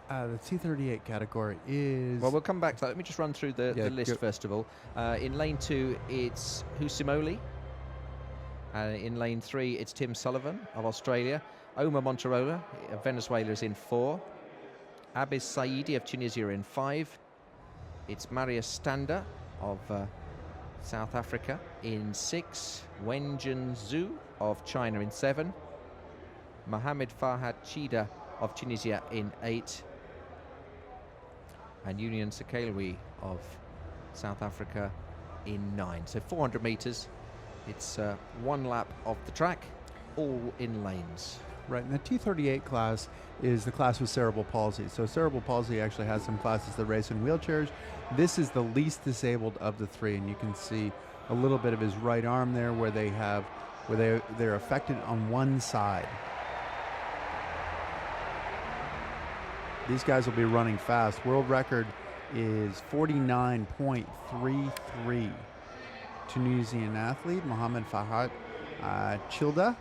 The T38 category is... Well, we'll come back to that. Let me just run through the list first of all. In lane 2, it's Husimoli. In lane 3, it's Tim Sullivan of Australia. Omar Monterola of Venezuela is in 4. Abiz Saidi of Tunisia in 5. It's Maria Stander of South Africa in 6. Wenjun ZHOU of China in 7. Mohamed Farhat CHIDA of Tunisia in 8. And Union SEKAILWE of South Africa in 9. So 400 metres. It's 1 lap of the track, all in lanes. Right, and the T38 class is the class with cerebral palsy. So cerebral palsy actually has some classes that race in wheelchairs. This is the least disabled of the 3, and you can see a little bit of his right arm there where they're affected on one side. These guys will be running fast. World record is 49.33. Tunisian athlete Mohamed Farhat CHIDA,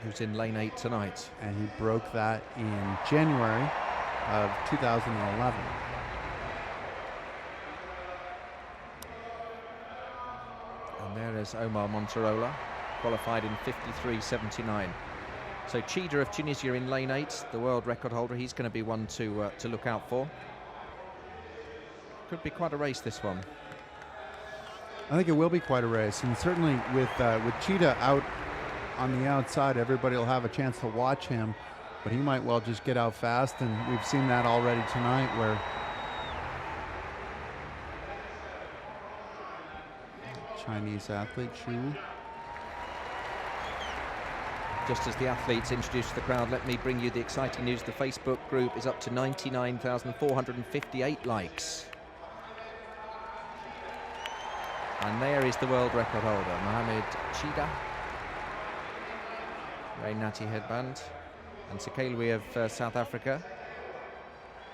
who's in lane 8 tonight. And he broke that in January of 2011. And there is Omar Monterola, qualified in 53.79. So CHIDA of Tunisia in lane 8, the world record holder. He's going to be one to look out for. Could be quite a race, this one. I think it will be quite a race, and certainly with CHIDA out on the outside, everybody will have a chance to watch him, but he might well just get out fast, and we've seen that already tonight where Chinese athlete ZHOU. Just as the athletes introduce the crowd, let me bring you the exciting news. The Facebook group is up to 99,458 likes. And there is the world record holder, Mohamed CHIDA. Very natty headband. And SEKAILWE of South Africa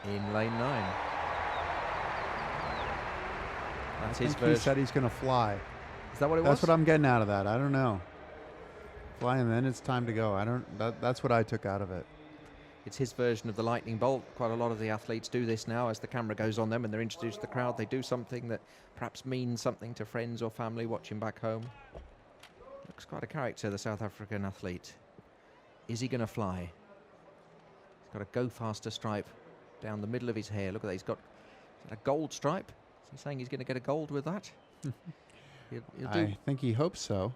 in lane 9. That's his version. He said he's going to fly. Is that what it was? That's what I'm getting out of that. I don't know. Fly and then it's time to go. That's what I took out of it. It's his version of the lightning bolt. Quite a lot of the athletes do this now as the camera goes on them and they're introduced to the crowd. They do something that perhaps means something to friends or family watching back home. Looks quite a character, the South African athlete. Is he going to fly? He's got a go faster stripe down the middle of his hair. Look at that. He's got a gold stripe. Is he saying he's going to get a gold with that? I think he hopes so.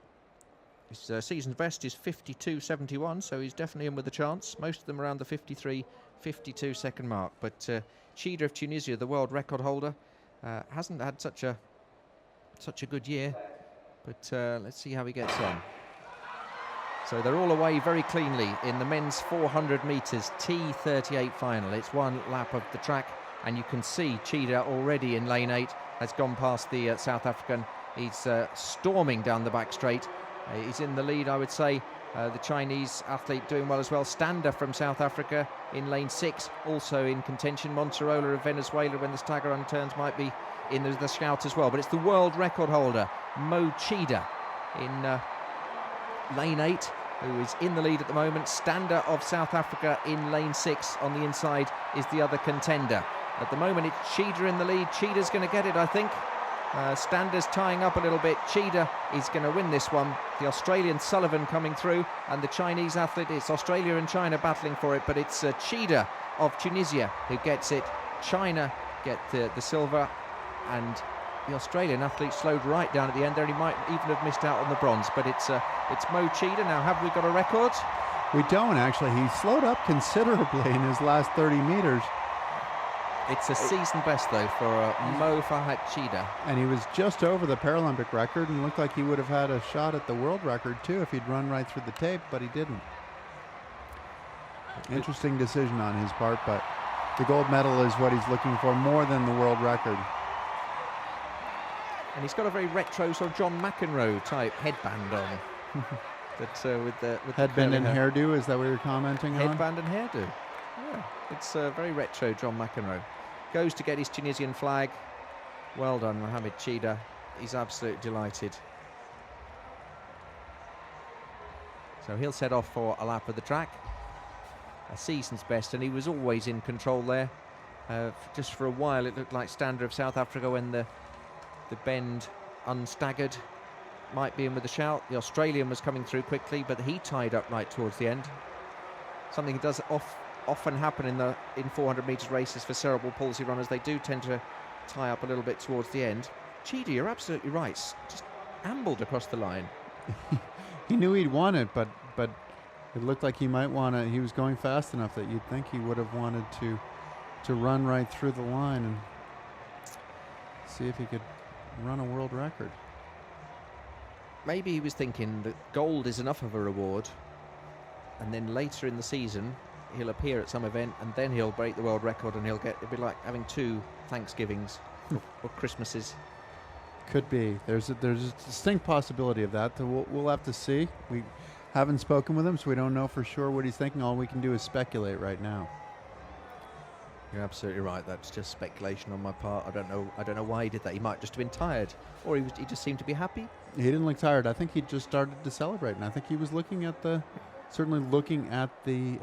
His season best is 52.71, so he's definitely in with a chance. Most of them around the 53.52 second mark. But CHIDA of Tunisia, the world record holder, hasn't had such a good year. But let's see how he gets on. So they're all away very cleanly in the men's 400 metres T38 final. It's 1 lap of the track, and you can see CHIDA already in lane 8 has gone past the South African. He's storming down the back straight. He's in the lead, I would say. The Chinese athlete doing well as well. Stander from South Africa in lane 6, also in contention. Monterola of Venezuela, when the stagger run turns, might be in the shout as well. But it's the world record holder, Mo CHIDA, in lane 8, who is in the lead at the moment. Stander of South Africa in lane 6 on the inside is the other contender. At the moment, it's CHIDA in the lead. CHIDA's going to get it, I think. Stander's tying up a little bit. CHIDA is going to win this one. The Australian Sullivan coming through, and the Chinese athlete, it's Australia and China battling for it, but it's CHIDA of Tunisia who gets it. China get the silver, and the Australian athlete slowed right down at the end there, and he might even have missed out on the bronze, but it's Mo CHIDA. Now, have we got a record? We don't, actually. He slowed up considerably in his last 30 meters. It's a season best, though, for Mo Farhat CHIDA. And he was just over the Paralympic record and looked like he would have had a shot at the world record, too, if he'd run right through the tape, but he didn't. Interesting decision on his part, but the gold medal is what he's looking for more than the world record. And he's got a very retro sort of John McEnroe type headband on. With headband and hairdo, is that what you're commenting on? Headband and hairdo. Yeah, it's very retro John McEnroe. Goes to get his Tunisian flag. Well done, Mohamed CHIDA. He's absolutely delighted. So he'll set off for a lap of the track. a season's best, and he was always in control there. Just for a while it looked like Stander of South Africa when the bend unstaggered might be in with a shout. The Australian was coming through quickly, but he tied up right towards the end. Something that does often happen in 400 metres races for cerebral palsy runners. They do tend to tie up a little bit towards the end. CHIDA, you're absolutely right. Just ambled across the line. He knew he'd won it, but it looked like he might want to. He was going fast enough that you'd think he would have wanted to run right through the line and see if he could run a world record. Maybe he was thinking that gold is enough of a reward, and then later in the season he'll appear at some event and then he'll break the world record, and it'll be like having 2 Thanksgivings or Christmases. Could be. There's a distinct possibility of that. We'll have to see. We haven't spoken with him, so we don't know for sure what he's thinking. All we can do is speculate right now. You're absolutely right. That's just speculation on my part. I don't know why he did that. He might just have been tired, or he just seemed to be happy. He didn't look tired. I think he just started to celebrate, and I think he was certainly looking at the